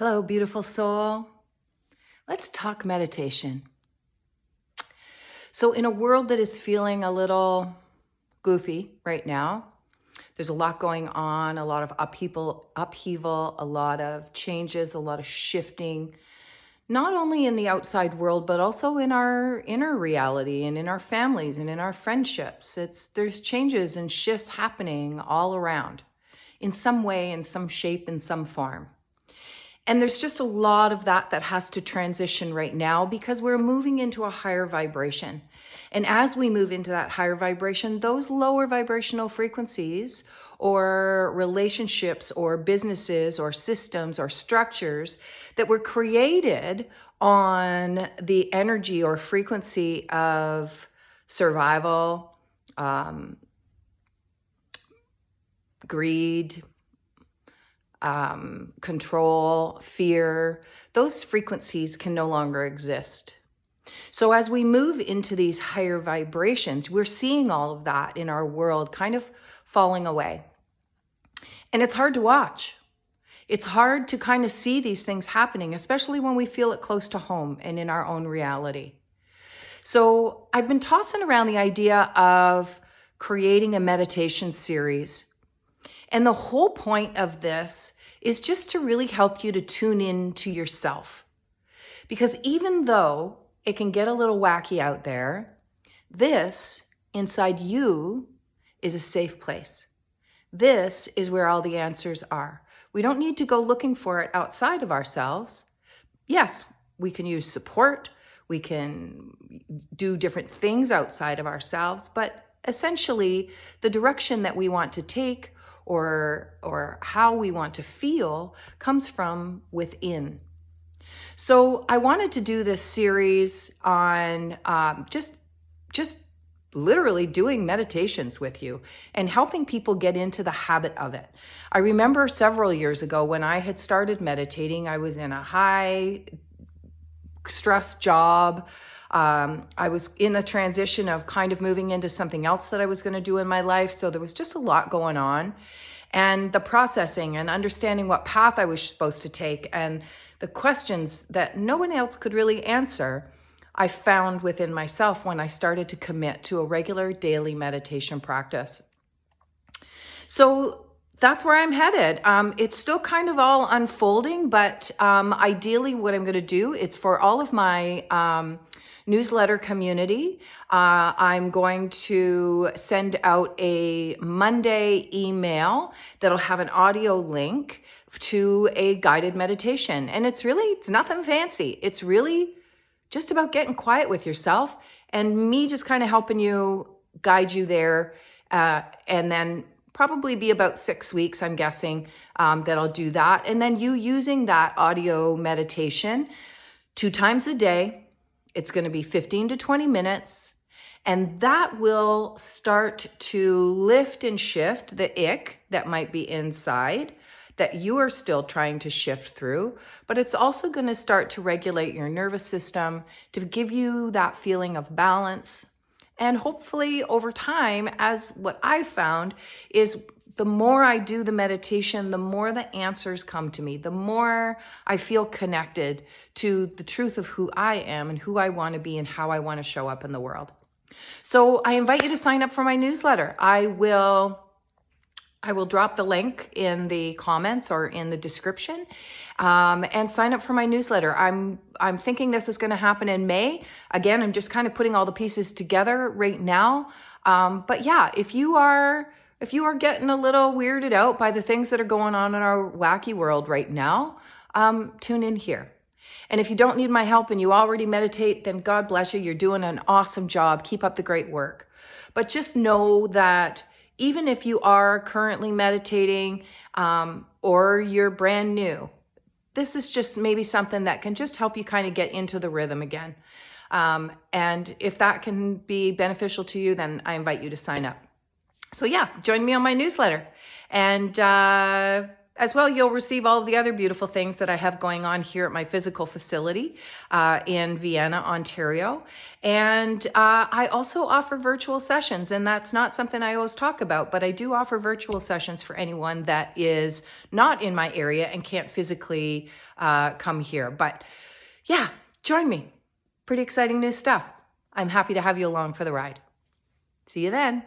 Hello, beautiful soul. Let's talk meditation. So, in a world that is feeling a little goofy right now, there's a lot going on, a lot of upheaval, a lot of changes, a lot of shifting, not only in the outside world, but also in our inner reality and in our families and in our friendships. There's changes and shifts happening all around in some way, in some shape, in some form. And there's just a lot of that has to transition right now because we're moving into a higher vibration. And as we move into that higher vibration, those lower vibrational frequencies or relationships or businesses or systems or structures that were created on the energy or frequency of survival, greed, control, fear, those frequencies can no longer exist. So as we move into these higher vibrations, we're seeing all of that in our world kind of falling away. And it's hard to watch. It's hard to kind of see these things happening, especially when we feel it close to home and in our own reality. So I've been tossing around the idea of creating a meditation series. And the whole point of this is just to really help you to tune in to yourself. Because even though it can get a little wacky out there, this inside you is a safe place. This is where all the answers are. We don't need to go looking for it outside of ourselves. Yes, we can use support. We can do different things outside of ourselves, but essentially the direction that we want to take or how we want to feel comes from within. So I wanted to do this series on just literally doing meditations with you and helping people get into the habit of it. I remember several years ago when I had started meditating, I was in a high stress job. I was in a transition of kind of moving into something else that I was going to do in my life. So there was just a lot going on, and the processing and understanding what path I was supposed to take and the questions that no one else could really answer, I found within myself when I started to commit to a regular daily meditation practice. So that's where I'm headed. It's still kind of all unfolding, but ideally what I'm going to do, it's for all of my newsletter community. I'm going to send out a Monday email that'll have an audio link to a guided meditation. And it's nothing fancy. It's really just about getting quiet with yourself and me just kind of helping you, guide you there. And then probably be about 6 weeks, I'm guessing, that I'll do that. And then you using that audio meditation 2 times a day. It's going to be 15 to 20 minutes. And that will start to lift and shift the ick that might be inside that you are still trying to shift through. But it's also going to start to regulate your nervous system to give you that feeling of balance. And hopefully over time, as what I found is the more I do the meditation, the more the answers come to me, the more I feel connected to the truth of who I am and who I want to be and how I want to show up in the world. So I invite you to sign up for my newsletter. I will drop the link in the comments or in the description, and sign up for my newsletter. I'm thinking this is going to happen in May. Again, I'm just kind of putting all the pieces together right now. But yeah, if you are getting a little weirded out by the things that are going on in our wacky world right now, tune in here. And if you don't need my help and you already meditate, then God bless you. You're doing an awesome job. Keep up the great work. But just know that even if you are currently meditating, or you're brand new, this is just maybe something that can just help you kind of get into the rhythm again. And if that can be beneficial to you, then I invite you to sign up. So yeah, join me on my newsletter. And As well, you'll receive all of the other beautiful things that I have going on here at my physical facility in Vienna, Ontario. And I also offer virtual sessions, and that's not something I always talk about, but I do offer virtual sessions for anyone that is not in my area and can't physically come here. But yeah, join me. Pretty exciting new stuff. I'm happy to have you along for the ride. See you then.